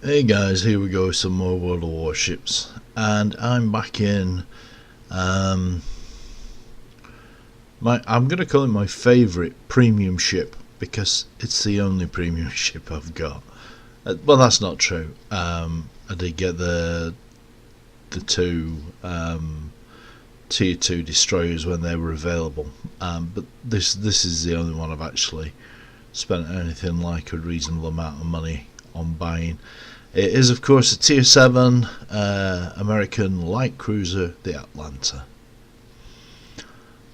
Hey guys, here we go with some more World of Warships, and I'm back in I'm going to call it my favourite premium ship because it's the only premium ship I've got. Well, that's not true. I did get the two tier 2 destroyers when they were available, but this is the only one I've actually spent anything like a reasonable amount of money on buying. It is, of course, a tier 7 American light cruiser, the Atlanta.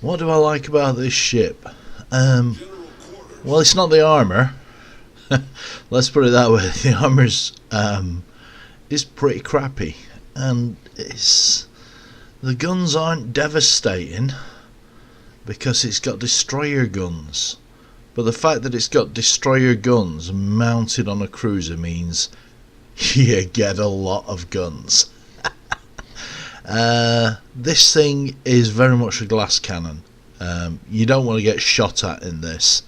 What do I like about this ship? Well, it's not the armour. Let's put it that way. The armour's is pretty crappy, and the guns aren't devastating because it's got destroyer guns. But the fact that it's got destroyer guns mounted on a cruiser means you get a lot of guns. This thing is very much a glass cannon. You don't want to get shot at in this,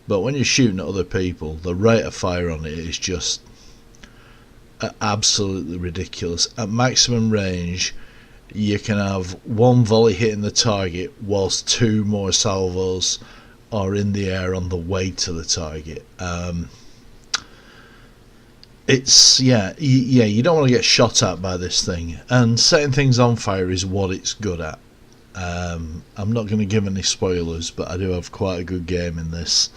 but when you're shooting at other people, the rate of fire on it is just absolutely ridiculous. At maximum range, you can have one volley hitting the target whilst two more salvos are in the air on the way to the target. You don't want to get shot at by this thing, and setting things on fire is what it's good at. I'm not going to give any spoilers, but I do have quite a good game in this.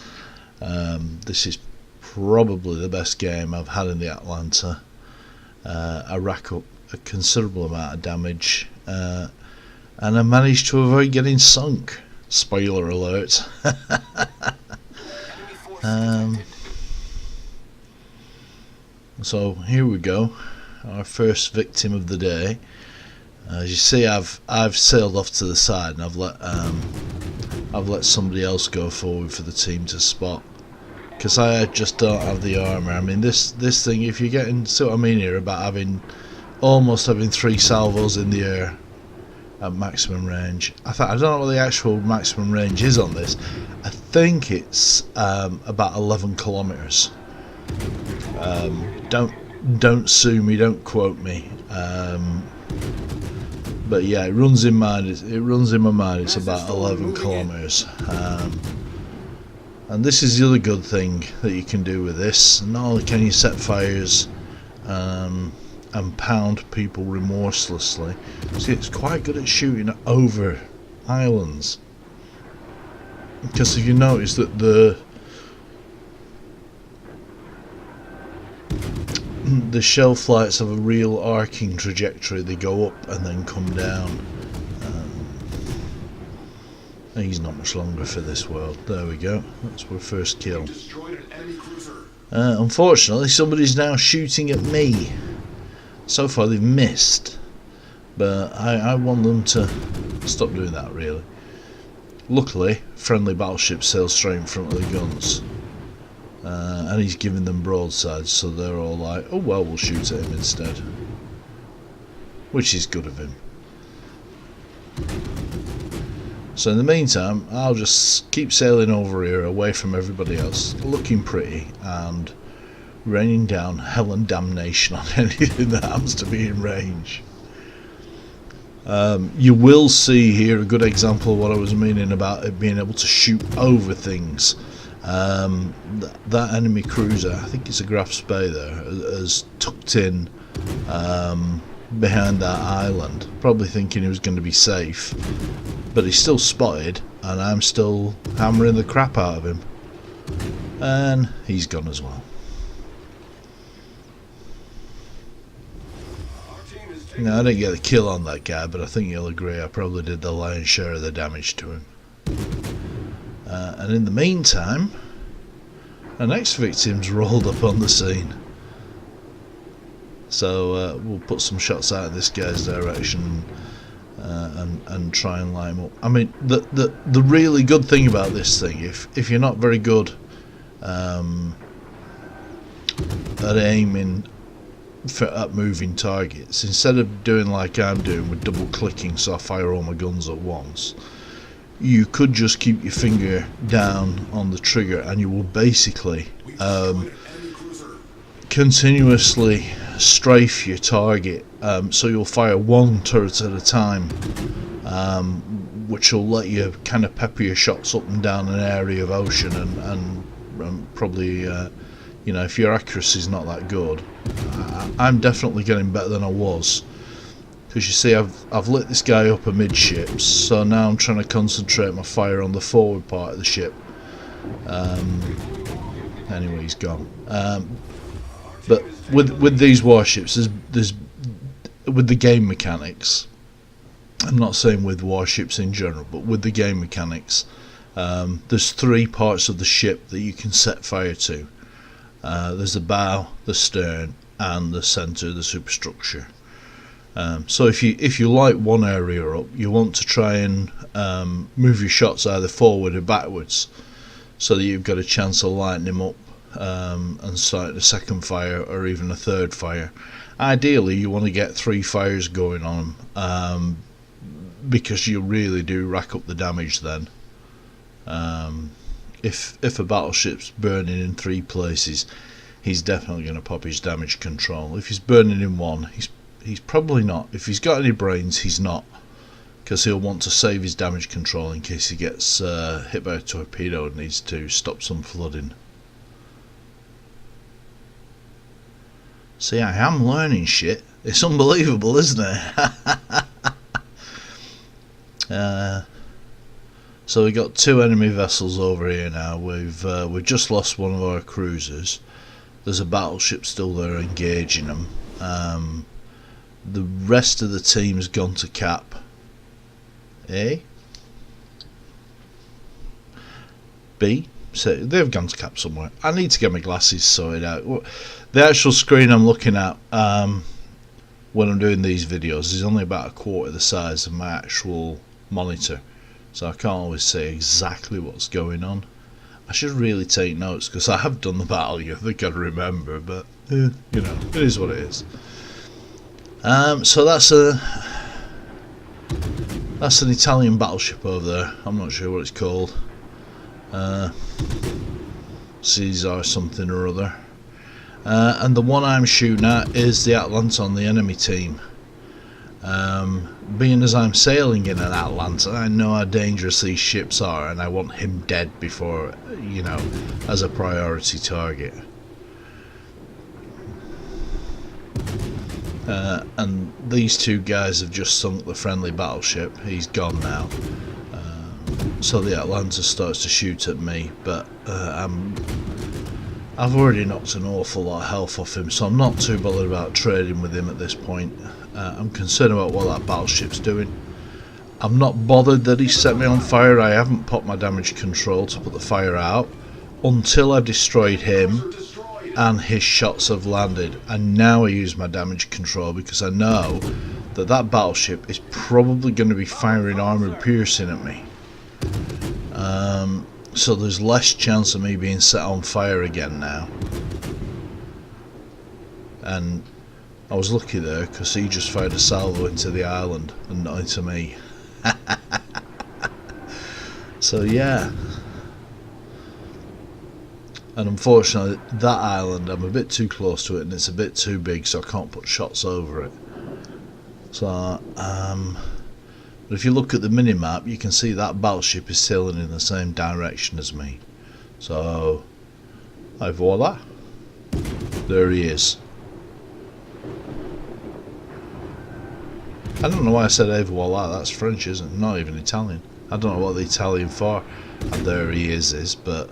This is probably the best game I've had in the Atlanta. I rack up a considerable amount of damage, and I managed to avoid getting sunk. Spoiler alert. So here we go, our first victim of the day. As you see, I've sailed off to the side, and I've let somebody else go forward for the team to spot, because I just don't have the armour. I mean, this thing, if you're getting, see what I mean here about almost having 3 salvos in the air at maximum range. I don't know what the actual maximum range is on this. I think it's about 11 kilometers. Don't sue me, don't quote me. But yeah, it runs in my mind. It's about 11 kilometers. And this is the other good thing that you can do with this. Not only can you set fires and pound people remorselessly, see, it's quite good at shooting over islands. Because if you notice that the shell flights have a real arcing trajectory. They go up and then come down. He's not much longer for this world. There we go. That's our first kill. Unfortunately, somebody's now shooting at me. So far they've missed, but I want them to stop doing that, really. Luckily, friendly battleship sails straight in front of the guns. And he's giving them broadsides, so they're all like, oh well, we'll shoot at him instead. Which is good of him. So in the meantime, I'll just keep sailing over here away from everybody else, looking pretty and raining down hell and damnation on anything that happens to be in range. You will see here a good example of what I was meaning about it being able to shoot over things. That enemy cruiser, I think it's a Graf Spee there, has tucked in behind that island, probably thinking he was going to be safe, but he's still spotted, and I'm still hammering the crap out of him, and he's gone as well. Now, I didn't get a kill on that guy, but I think you'll agree I probably did the lion's share of the damage to him. And in the meantime, our next victim's rolled up on the scene. So we'll put some shots out of this guy's direction and try and line him up. I mean, the really good thing about this thing, if you're not very good at aiming at moving targets, instead of doing like I'm doing with double clicking so I fire all my guns at once, you could just keep your finger down on the trigger and you will basically continuously strafe your target, so you'll fire one turret at a time, which will let you kind of pepper your shots up and down an area of ocean, and probably, you know, if your accuracy is not that good. I'm definitely getting better than I was, because you see I've lit this guy up amidships, so now I'm trying to concentrate my fire on the forward part of the ship. Anyway, he's gone. But with these warships, there's with the game mechanics, I'm not saying with warships in general, but with the game mechanics, there's three parts of the ship that you can set fire to. There's the bow, the stern, and the centre, the superstructure. So if you light one area up, you want to try and move your shots either forward or backwards, so that you've got a chance of lighting them up and starting a second fire or even a third fire. Ideally, you want to get 3 fires going on them, because you really do rack up the damage then. If a battleship's burning in 3 places, he's definitely going to pop his damage control. If he's burning in one, he's probably not. If he's got any brains, he's not, because he'll want to save his damage control in case he gets hit by a torpedo and needs to stop some flooding. See, I am learning shit. It's unbelievable, isn't it? So we got 2 enemy vessels over here now. We've just lost one of our cruisers. There's a battleship still there engaging them. The rest of the team's gone to cap. B. So they've gone to cap somewhere. I need to get my glasses sorted out. The actual screen I'm looking at when I'm doing these videos is only about a quarter the size of my actual monitor, so I can't always say exactly what's going on. I should really take notes, because I have done the battle, you think I'd remember, but you know, it is what it is. So that's an Italian battleship over there. I'm not sure what it's called. Caesar something or other. And the one I'm shooting at is the Atalanta on the enemy team. Being as I'm sailing in an Atalanta, I know how dangerous these ships are, and I want him dead before, you know, as a priority target. And these 2 guys have just sunk the friendly battleship. He's gone now. So the Atalanta starts to shoot at me, but I've already knocked an awful lot of health off him, so I'm not too bothered about trading with him at this point. I'm concerned about what that battleship's doing. I'm not bothered that he set me on fire. I haven't popped my damage control to put the fire out until I've destroyed him and his shots have landed, and now I use my damage control, because I know that that battleship is probably going to be firing armor piercing at me. So there's less chance of me being set on fire again now. And I was lucky there, because he just fired a salvo into the island and not into me. So yeah. And unfortunately, that island, I'm a bit too close to it, and it's a bit too big, so I can't put shots over it. So, but if you look at the minimap, you can see that battleship is sailing in the same direction as me. So, voila. There he is. I don't know why I said voila, that's French, isn't it? Not even Italian. I don't know what the Italian for. And there he is, but,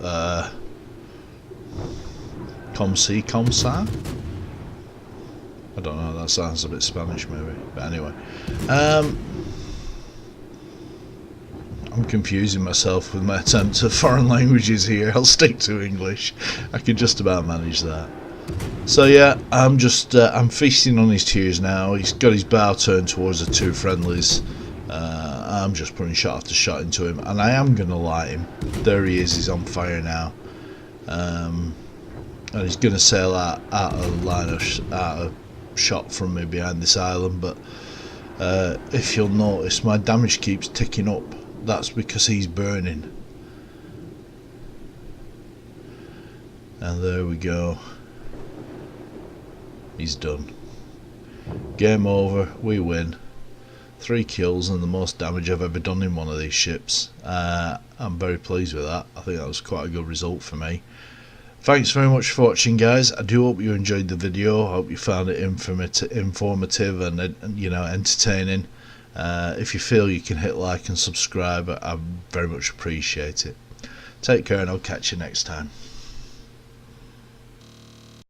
comme si, comme ça? I don't know, that sounds a bit Spanish maybe, but anyway. I'm confusing myself with my attempt at foreign languages here. I'll stick to English. I can just about manage that. So yeah, I'm feasting on his tears now. He's got his bow turned towards the 2 friendlies. I'm just putting shot after shot into him, and I am going to light him. There he is, he's on fire now. And he's going to sail out of line of shot from me behind this island, but if you'll notice, my damage keeps ticking up. That's because he's burning. And there we go. he's done. Game over, we win. 3 kills and the most damage I've ever done in one of these ships. I'm very pleased with that. I think that was quite a good result for me. Thanks very much for watching, guys. I do hope you enjoyed the video. I hope you found it informative and you know, entertaining. If you feel you can hit like and subscribe, I very much appreciate it. Take care and I'll catch you next time.